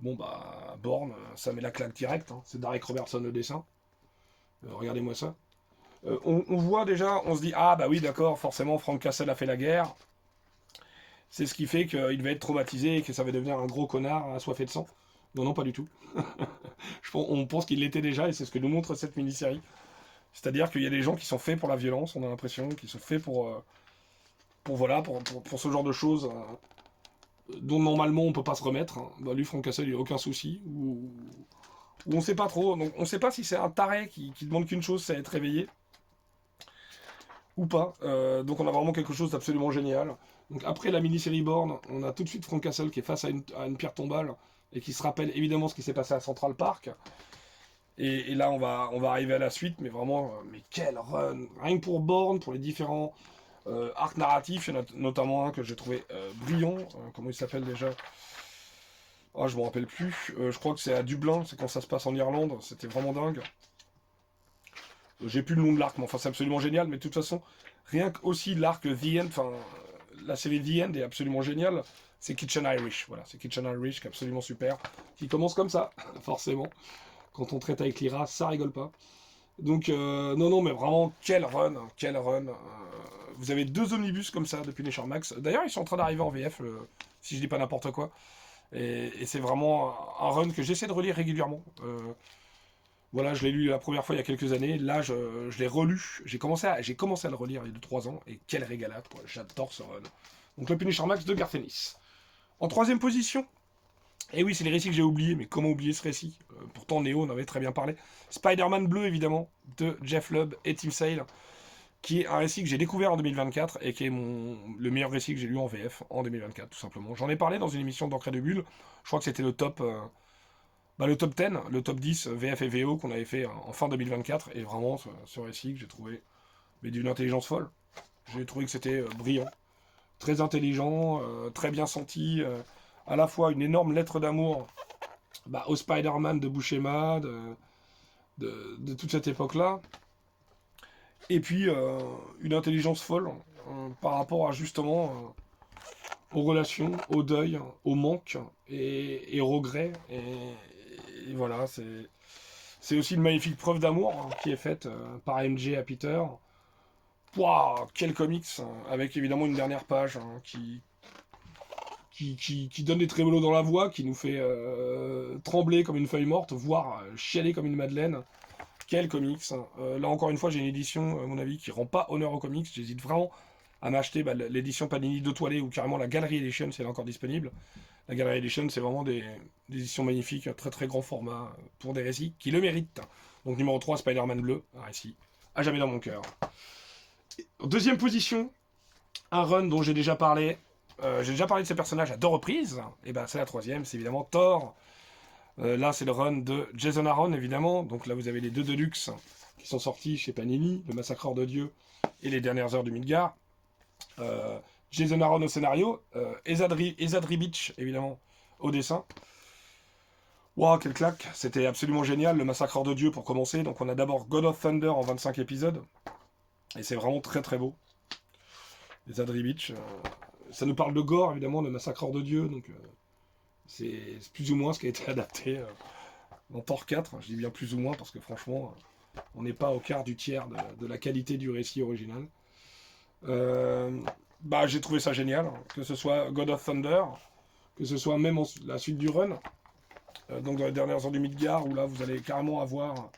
Speaker 1: Bon, Bourne, ça met la claque directe. Hein. C'est Derek Robertson le dessin. Regardez-moi ça. On voit déjà, on se dit, ah bah oui, d'accord, forcément, Frank Castle a fait la guerre. C'est ce qui fait qu'il va être traumatisé et que ça va devenir un gros connard assoiffé de sang. Non, pas du tout. On pense qu'il l'était déjà et c'est ce que nous montre cette mini-série. C'est-à-dire qu'il y a des gens qui sont faits pour la violence, on a l'impression, qui sont faits pour ce genre de choses dont normalement on peut pas se remettre. Hein. Lui, Frank Castle, il n'y a aucun souci. Ou on sait pas trop. Donc, on sait pas si c'est un taré qui demande qu'une chose, c'est être réveillé. Ou pas. Donc on a vraiment quelque chose d'absolument génial. Donc après la mini-série Bourne, on a tout de suite Frank Castle qui est face à une pierre tombale et qui se rappelle évidemment ce qui s'est passé à Central Park. Et là on va arriver à la suite, mais vraiment, mais quel run! Rien que pour Bourne, pour les différents arcs narratifs, il y en a notamment un que j'ai trouvé brillant. Comment il s'appelle déjà? Oh, je me rappelle plus. Je crois que c'est à Dublin, c'est quand ça se passe en Irlande. C'était vraiment dingue. J'ai plus le nom de l'arc, mais enfin c'est absolument génial. Mais de toute façon, rien qu'aussi l'arc The End, enfin la série The End est absolument géniale. C'est Kitchen Irish, voilà, c'est Kitchen Irish qui est absolument super, qui commence comme ça, forcément. Quand on traite avec l'IRA, ça rigole pas. Donc non, mais vraiment quel run, quel run. Vous avez 2 omnibus comme ça depuis Punisher Max. D'ailleurs, ils sont en train d'arriver en VF, si je dis pas n'importe quoi. Et c'est vraiment un run que j'essaie de relire régulièrement. Voilà, je l'ai lu la première fois il y a quelques années. Là, je l'ai relu. J'ai commencé à le relire il y a 2-3 ans. Et quelle régalade, quoi. J'adore ce run. Donc le Punisher Max de Garth Ennis. En 3ème position, et oui, c'est les récits que j'ai oubliés, mais comment oublier ce récit? Pourtant, Néo en avait très bien parlé. Spider-Man Bleu, évidemment, de Jeff Lubb et Tim Sale, qui est un récit que j'ai découvert en 2024 et qui est le meilleur récit que j'ai lu en VF en 2024, tout simplement. J'en ai parlé dans une émission d'Encre et de Bulle. Je crois que c'était le top... le top 10, le top 10 VF et VO qu'on avait fait en fin 2024, et vraiment ce récit que j'ai trouvé d'une intelligence folle. J'ai trouvé que c'était brillant, très intelligent, très bien senti, à la fois une énorme lettre d'amour au Spider-Man de Buscema, de toute cette époque-là, et puis une intelligence folle par rapport à justement aux relations, au deuil, au manque et au regret. Et voilà, c'est aussi une magnifique preuve d'amour qui est faite par MJ à Peter. Waouh, quel comics, avec évidemment une dernière page qui donne des trémolos dans la voix, qui nous fait trembler comme une feuille morte, voire chialer comme une madeleine. Quel comics. Là encore une fois, j'ai une édition, à mon avis, qui rend pas honneur aux comics. J'hésite vraiment à m'acheter l'édition Panini de Toilette ou carrément la Gallery Edition, si elle est encore disponible. La Gallery Edition, c'est vraiment des éditions magnifiques, très très grand format, pour des récits qui le méritent. Donc numéro 3, Spider-Man Bleu, un récit à jamais dans mon cœur. En 2ème position, un run dont j'ai déjà parlé. J'ai déjà parlé de ces personnages à 2 reprises. Et c'est la 3ème, c'est évidemment Thor. Là, c'est le run de Jason Aaron, évidemment. Donc là, vous avez les 2 Deluxe qui sont sortis chez Panini, Le Massacreur de Dieu et Les Dernières Heures du Midgard. Jason Aaron au scénario, Ezad Ribic, évidemment, au dessin. Waouh, quelle claque! C'était absolument génial, le Massacreur de Dieu pour commencer. Donc on a d'abord God of Thunder en 25 épisodes. Et c'est vraiment très très beau. Ezad Ribic. Ça nous parle de gore, évidemment, le Massacreur de Dieu. Donc c'est plus ou moins ce qui a été adapté dans Thor 4. Je dis bien plus ou moins parce que franchement, on n'est pas au quart du tiers de la qualité du récit original. Bah, j'ai trouvé ça génial, hein. Que ce soit God of Thunder, que ce soit même la suite du run, donc dans les dernières heures du Midgard, où là vous allez carrément avoir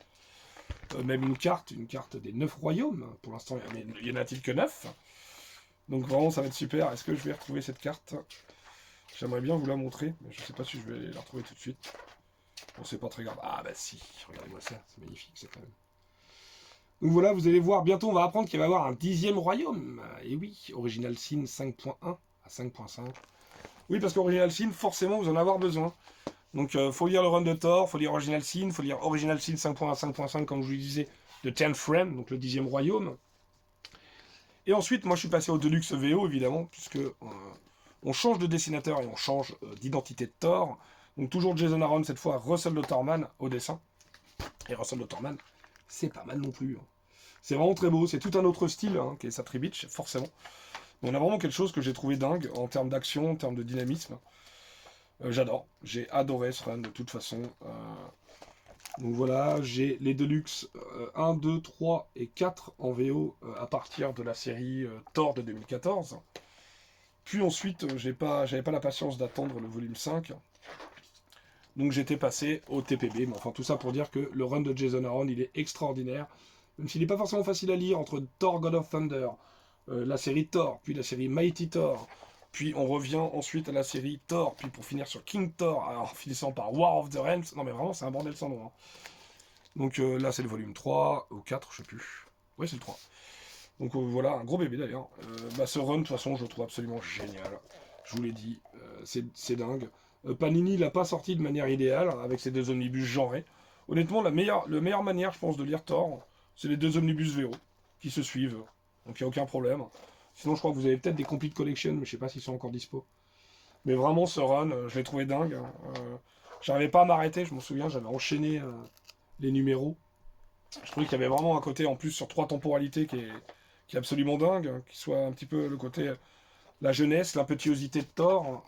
Speaker 1: même une carte des 9 royaumes. Pour l'instant, il y en a-t-il que 9. Donc vraiment, ça va être super. Est-ce que je vais retrouver cette carte? J'aimerais bien vous la montrer, mais je sais pas si je vais la retrouver tout de suite. Bon, c'est pas très grave. Ah bah si, regardez-moi ça, c'est magnifique, c'est quand même. Donc voilà, vous allez voir, bientôt on va apprendre qu'il va y avoir un 10e royaume. Et oui, Original Sin 5.1 à 5.5. Oui, parce qu'Original Sin, forcément, vous en avez besoin. Donc, faut lire le run de Thor, faut lire Original Sin, faut lire Original Sin 5.1, 5.5, comme je vous le disais, de 10th Frame, donc le 10e royaume. Et ensuite, moi, je suis passé au Deluxe VO, évidemment, puisque on change de dessinateur et on change d'identité de Thor. Donc, toujours Jason Aaron, cette fois, Russell Lauterman au dessin. Et Russell Lauterman, c'est pas mal non plus. Hein. C'est vraiment très beau, c'est tout un autre style, hein, qui est Ezad Ribic, forcément. Mais on a vraiment quelque chose que j'ai trouvé dingue en termes d'action, en termes de dynamisme. J'adore, j'ai adoré ce run de toute façon. Donc voilà, j'ai les Deluxe 1, 2, 3 et 4 en VO à partir de la série Thor de 2014. Puis ensuite, j'avais pas la patience d'attendre le volume 5. Donc j'étais passé au TPB. Mais enfin, tout ça pour dire que le run de Jason Aaron, il est extraordinaire. Même s'il n'est pas forcément facile à lire entre Thor God of Thunder, la série Thor, puis la série Mighty Thor, puis on revient ensuite à la série Thor, puis pour finir sur King Thor, en finissant par War of the Realms. Non mais vraiment, c'est un bordel sans nom. Hein. Donc là, c'est le volume 3, ou 4, je sais plus. Ouais, c'est le 3. Donc voilà, un gros bébé d'ailleurs. Bah, ce run, de toute façon, je le trouve absolument génial. Je vous l'ai dit, c'est dingue. Panini l'a pas sorti de manière idéale, avec ses deux omnibus genrés. Honnêtement, la meilleure manière, je pense, de lire Thor, c'est les deux omnibus VO, qui se suivent. Donc il n'y a aucun problème. Sinon, je crois que vous avez peut-être des complete collection, mais je sais pas s'ils sont encore dispo. Mais vraiment, ce run, je l'ai trouvé dingue. J'arrivais pas à m'arrêter, je me souviens, j'avais enchaîné les numéros. Je trouvais qu'il y avait vraiment un côté, en plus, sur 3 temporalités qui est absolument dingue, hein, qui soit un petit peu le côté la jeunesse, l'impétuosité de Thor,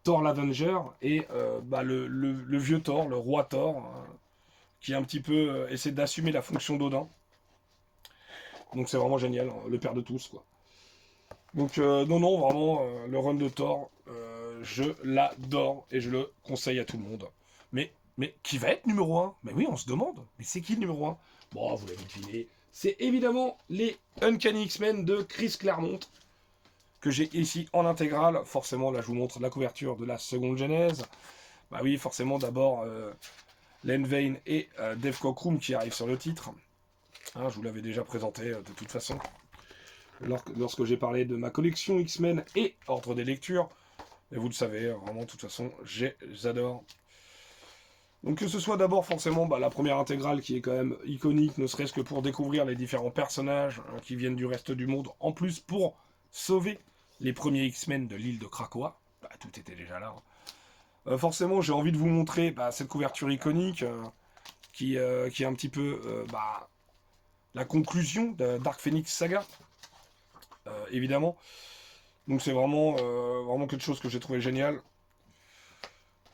Speaker 1: Thor l'Avenger, et bah, le vieux Thor, le roi Thor, qui un petit peu essaie d'assumer la fonction d'Odin. Donc c'est vraiment génial, hein, le père de tous, quoi. Donc non, vraiment, le run de Thor, je l'adore et je le conseille à tout le monde. Mais qui va être numéro 1? Mais oui, on se demande. Mais c'est qui le numéro 1? Bon, vous l'avez deviné. C'est évidemment les Uncanny X-Men de Chris Claremont, que j'ai ici en intégrale. Forcément, là, je vous montre la couverture de la seconde genèse. Bah oui, forcément, d'abord, Len Wein et Dave Cockrum qui arrivent sur le titre. Hein, je vous l'avais déjà présenté de toute façon. Lorsque j'ai parlé de ma collection X-Men et Ordre des lectures. Et vous le savez, vraiment, de toute façon, j'adore. Donc que ce soit d'abord forcément la première intégrale qui est quand même iconique, ne serait-ce que pour découvrir les différents personnages qui viennent du reste du monde, en plus pour sauver les premiers X-Men de l'île de Krakoa, bah, tout était déjà là. Forcément, j'ai envie de vous montrer cette couverture iconique qui est un petit peu la conclusion de Dark Phoenix Saga, évidemment. Donc c'est vraiment, vraiment quelque chose que j'ai trouvé génial.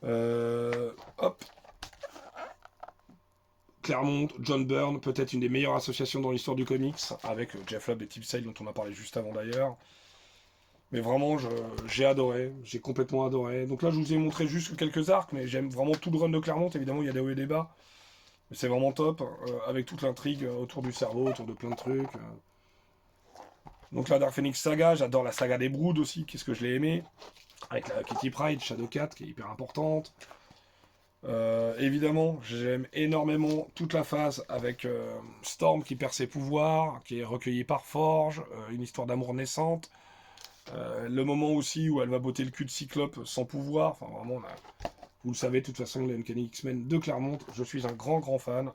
Speaker 1: Hop. Claremont, John Byrne, peut-être une des meilleures associations dans l'histoire du comics, avec Jeff Lubb et Tim Sale dont on a parlé juste avant d'ailleurs. Mais vraiment, j'ai adoré, j'ai complètement adoré. Donc là, je vous ai montré juste quelques arcs, mais j'aime vraiment tout le run de Claremont. Évidemment, il y a des hauts et des bas. Mais c'est vraiment top, avec toute l'intrigue autour du cerveau, autour de plein de trucs. Donc la Dark Phoenix Saga, j'adore la saga des Broods aussi, qu'est-ce que je l'ai aimé. Avec la Kitty Pryde, Shadowcat, qui est hyper importante. Évidemment, j'aime énormément toute la phase avec Storm qui perd ses pouvoirs, qui est recueillie par Forge, une histoire d'amour naissante. Le moment aussi où elle va botter le cul de Cyclope sans pouvoir. Enfin, vraiment, vous le savez, de toute façon, les Uncanny X-Men de Claremont, je suis un grand fan.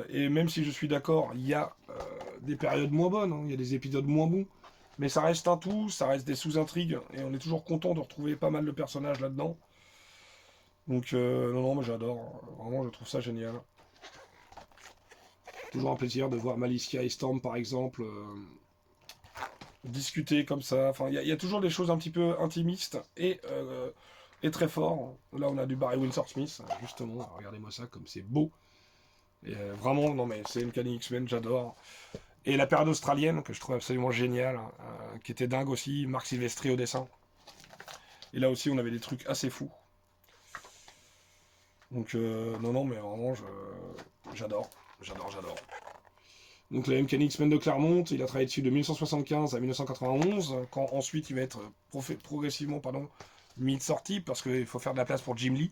Speaker 1: Et même si je suis d'accord, il y a des périodes moins bonnes, hein, il y a des épisodes moins bons. Mais ça reste un tout, ça reste des sous-intrigues, et on est toujours content de retrouver pas mal de personnages là-dedans. Donc, non, non, moi j'adore. Vraiment, je trouve ça génial. Toujours un plaisir de voir Malicia et Storm, par exemple, discuter comme ça. Enfin, il y a toujours des choses un petit peu intimistes et très forts. Là, on a du Barry Windsor Smith, justement. Regardez-moi ça, comme c'est beau. Et vraiment, non, mais c'est une Uncanny X-Men, j'adore. Et la période australienne, que je trouve absolument géniale, qui était dingue aussi, Marc Silvestri au dessin. Et là aussi, on avait des trucs assez fous. Donc, non, non, mais vraiment, j'adore. J'adore, j'adore. Donc, la Uncanny X-Men de Claremont, il a travaillé dessus de 1975 à 1991, quand ensuite il va être progressivement mis de sortie, parce qu'il faut faire de la place pour Jim Lee.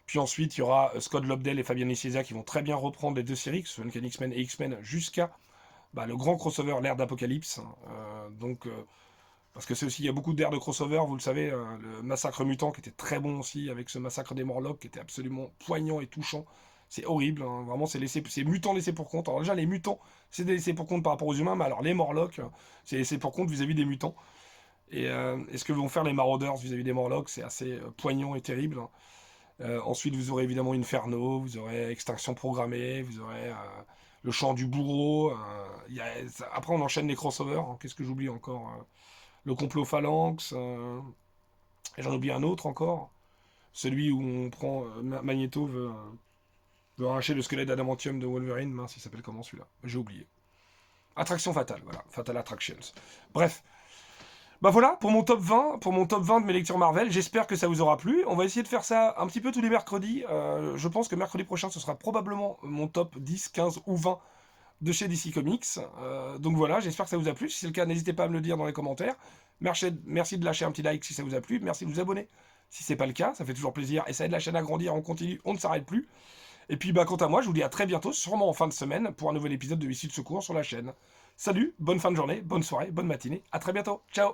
Speaker 1: Puis ensuite, il y aura Scott Lobdell et Fabian Nicieza qui vont très bien reprendre les deux séries, que ce soit Uncanny X-Men et X-Men, jusqu'à le grand crossover, l'ère d'Apocalypse. Parce que c'est aussi, il y a beaucoup d'ères de crossover, vous le savez, le Massacre Mutant qui était très bon aussi, avec ce Massacre des Morlocks qui était absolument poignant et touchant. C'est horrible, hein, vraiment, c'est mutants laissés pour compte. Alors déjà, les mutants, c'est des laissés pour compte par rapport aux humains, mais alors les Morlocks, c'est laissé pour compte vis-à-vis des mutants. Et ce que vont faire les Marauders vis-à-vis des Morlocks, c'est assez poignant et terrible. Ensuite, vous aurez évidemment Inferno, vous aurez Extinction Programmée, vous aurez le Chant du Bourreau. Après, on enchaîne les crossovers. Hein. Qu'est-ce que j'oublie encore le Complot Phalanx. Et j'en oublie un autre encore. Celui où on prend. Magneto veut arracher le squelette d'adamantium de Wolverine. Mince, il s'appelle comment celui-là? J'ai oublié. Attraction Fatale, voilà. Fatal Attractions. Bref. Bah voilà, pour mon top 20, de mes lectures Marvel, j'espère que ça vous aura plu. On va essayer de faire ça un petit peu tous les mercredis. Je pense que mercredi prochain, ce sera probablement mon top 10, 15 ou 20 de chez DC Comics. Donc voilà, j'espère que ça vous a plu. Si c'est le cas, n'hésitez pas à me le dire dans les commentaires. Merci de lâcher un petit like si ça vous a plu. Merci de vous abonner si c'est pas le cas. Ça fait toujours plaisir. Et ça aide la chaîne à grandir. On continue, on ne s'arrête plus. Et puis quant à moi, je vous dis à très bientôt, sûrement en fin de semaine, pour un nouvel épisode de Issue de Secours sur la chaîne. Salut, bonne fin de journée, bonne soirée, bonne matinée. À très bientôt. Ciao.